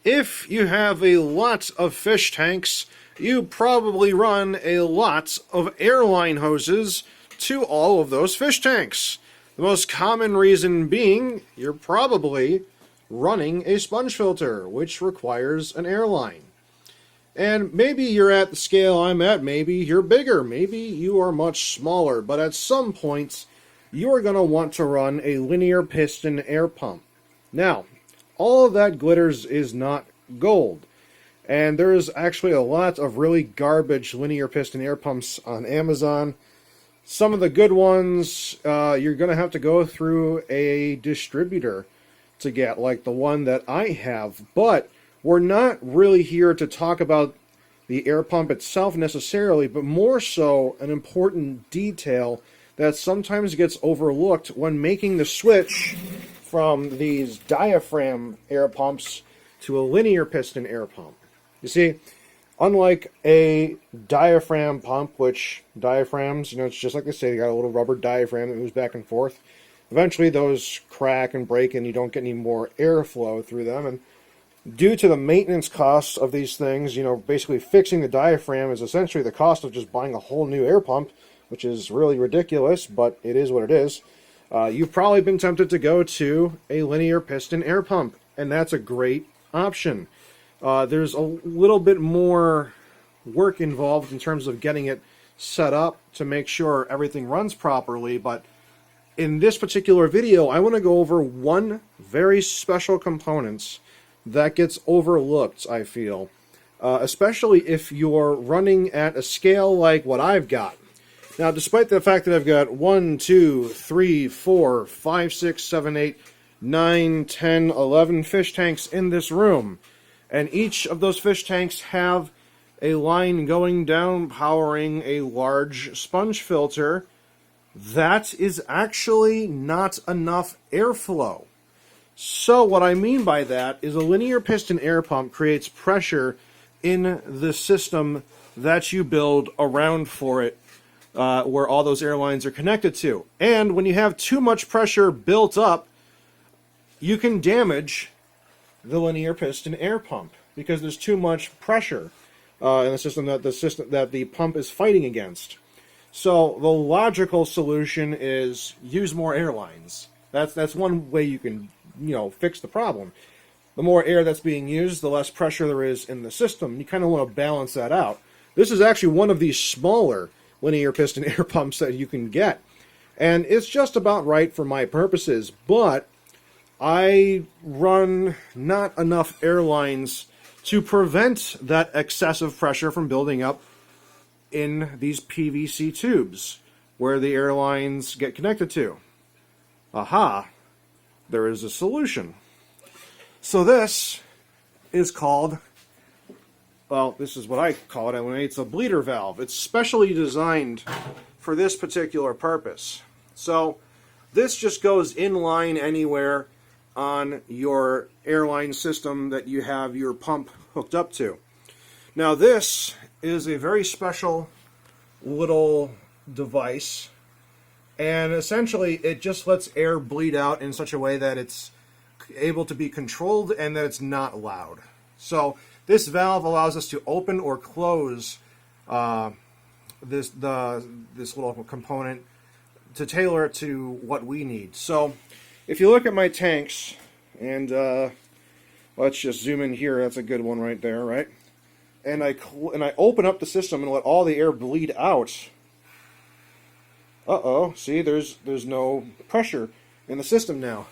If you have a lot of fish tanks, you probably run a lot of airline hoses to all of those fish tanks. The most common reason being you're probably running a sponge filter, which requires an airline. And maybe you're at the scale I'm at, maybe you're bigger, maybe you are much smaller, but at some point you are going to want to run a linear piston air pump. Now, all of that glitters is not gold. And there's actually a lot of really garbage linear piston air pumps on Amazon. Some of the good ones, you're going to have to go through a distributor to get, like the one that I have. But we're not really here to talk about the air pump itself necessarily, but more so an important detail that sometimes gets overlooked when making the switch from these diaphragm air pumps to a linear piston air pump. You see, unlike a diaphragm pump, which diaphragms, it's just like they say, they got a little rubber diaphragm that moves back and forth. Eventually those crack and break and you don't get any more airflow through them. And due to the maintenance costs of these things, basically fixing the diaphragm is essentially the cost of just buying a whole new air pump, which is really ridiculous, but it is what it is. You've probably been tempted to go to a linear piston air pump, and that's a great option. There's a little bit more work involved in terms of getting it set up to make sure everything runs properly, but in this particular video, I want to go over one very special component that gets overlooked, I feel, especially if you're running at a scale like what I've got. Now, despite the fact that I've got 1, 2, 3, 4, 5, 6, 7, 8, 9, 10, 11 fish tanks in this room, and each of those fish tanks have a line going down powering a large sponge filter, that is actually not enough airflow. So what I mean by that is a linear piston air pump creates pressure in the system that you build around for it, where all those airlines are connected to. And when you have too much pressure built up, you can damage the linear piston air pump because there's too much pressure in the system that the pump is fighting against. So the logical solution is use more airlines. That's one way you can fix the problem. The more air that's being used, the less pressure there is in the system. You kind of want to balance that out. This is actually one of these smaller linear piston air pumps that you can get. And it's just about right for my purposes, but I run not enough airlines to prevent that excessive pressure from building up in these PVC tubes where the airlines get connected to. Aha! There is a solution. So this is called, this is what I call it anyway, it's a bleeder valve. It's specially designed for this particular purpose. So this just goes in line anywhere on your airline system that you have your pump hooked up to. Now this is a very special little device, and essentially it just lets air bleed out in such a way that it's able to be controlled and that it's not loud. So this valve allows us to open or close this little component to tailor it to what we need. So if you look at my tanks, and let's just zoom in here, that's a good one right there, right? And I open up the system and let all the air bleed out. Uh-oh, see, there's no pressure in the system now.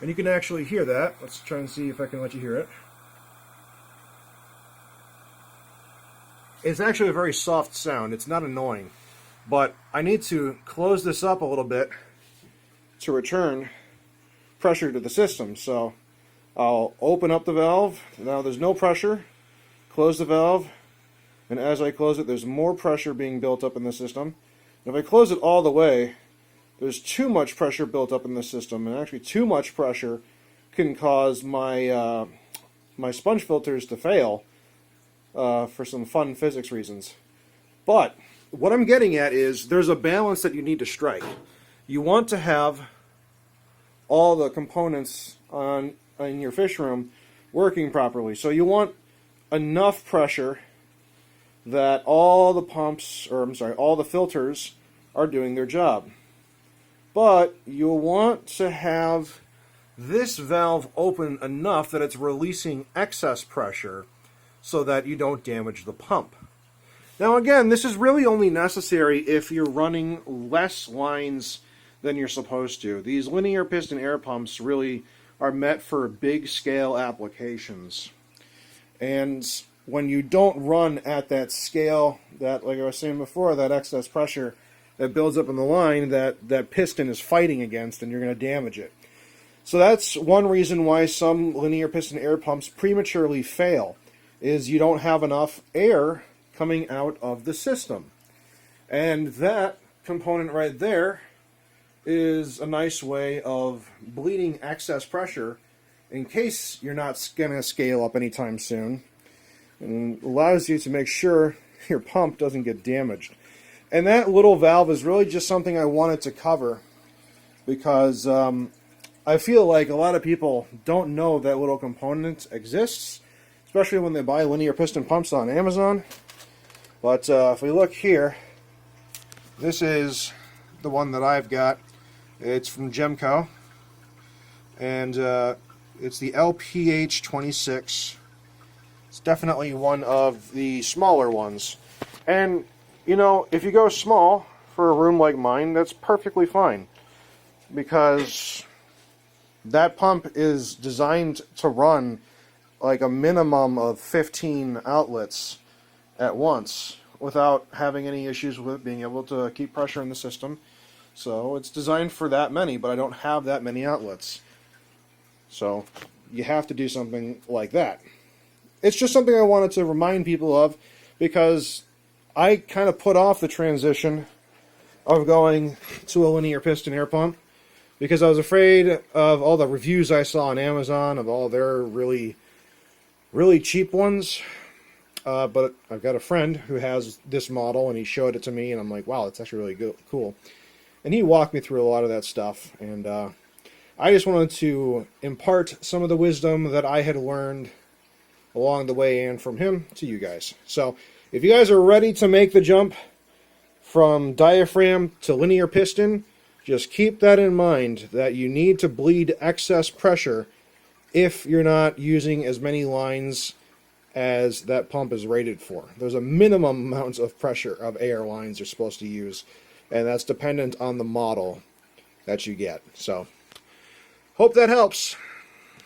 And you can actually hear that. Let's try and see if I can let you hear it. It's actually a very soft sound. It's not annoying. But I need to close this up a little bit to return pressure to the system. So I'll open up the valve. Now there's no pressure. Close the valve. And as I close it, there's more pressure being built up in the system. And if I close it all the way, there's too much pressure built up in the system. And actually too much pressure can cause my my sponge filters to fail for some fun physics reasons. But what I'm getting at is there's a balance that you need to strike. You want to have all the components in your fish room working properly. So you want enough pressure that all the pumps, or I'm sorry, all the filters are doing their job. But you'll want to have this valve open enough that it's releasing excess pressure so that you don't damage the pump. Now again, this is really only necessary if you're running less lines than you're supposed to. These linear piston air pumps really are meant for big scale applications. And when you don't run at that scale, that, like I was saying before, that excess pressure that builds up in the line, that piston is fighting against, and you're going to damage it. So that's one reason why some linear piston air pumps prematurely fail, is you don't have enough air coming out of the system. And that component right there is a nice way of bleeding excess pressure in case you're not going to scale up anytime soon, and allows you to make sure your pump doesn't get damaged. And that little valve is really just something I wanted to cover because I feel like a lot of people don't know that little component exists, especially when they buy linear piston pumps on Amazon. But if we look here, this is the one that I've got. It's from Gemco, and it's the LPH26. It's definitely one of the smaller ones. And, you know, if you go small for a room like mine, that's perfectly fine, because that pump is designed to run like a minimum of 15 outlets at once without having any issues with it being able to keep pressure in the system. So it's designed for that many, but I don't have that many outlets. So you have to do something like that. It's just something I wanted to remind people of, because I kind of put off the transition of going to a linear piston air pump because I was afraid of all the reviews I saw on Amazon of all their really cheap ones. But I've got a friend who has this model, and he showed it to me, and I'm like, wow, that's actually really cool. And he walked me through a lot of that stuff, and I just wanted to impart some of the wisdom that I had learned along the way and from him to you guys. So if you guys are ready to make the jump from diaphragm to linear piston, just keep that in mind, that you need to bleed excess pressure if you're not using as many lines as that pump is rated for. There's a minimum amount of pressure of air lines you're supposed to use, and that's dependent on the model that you get. So, hope that helps.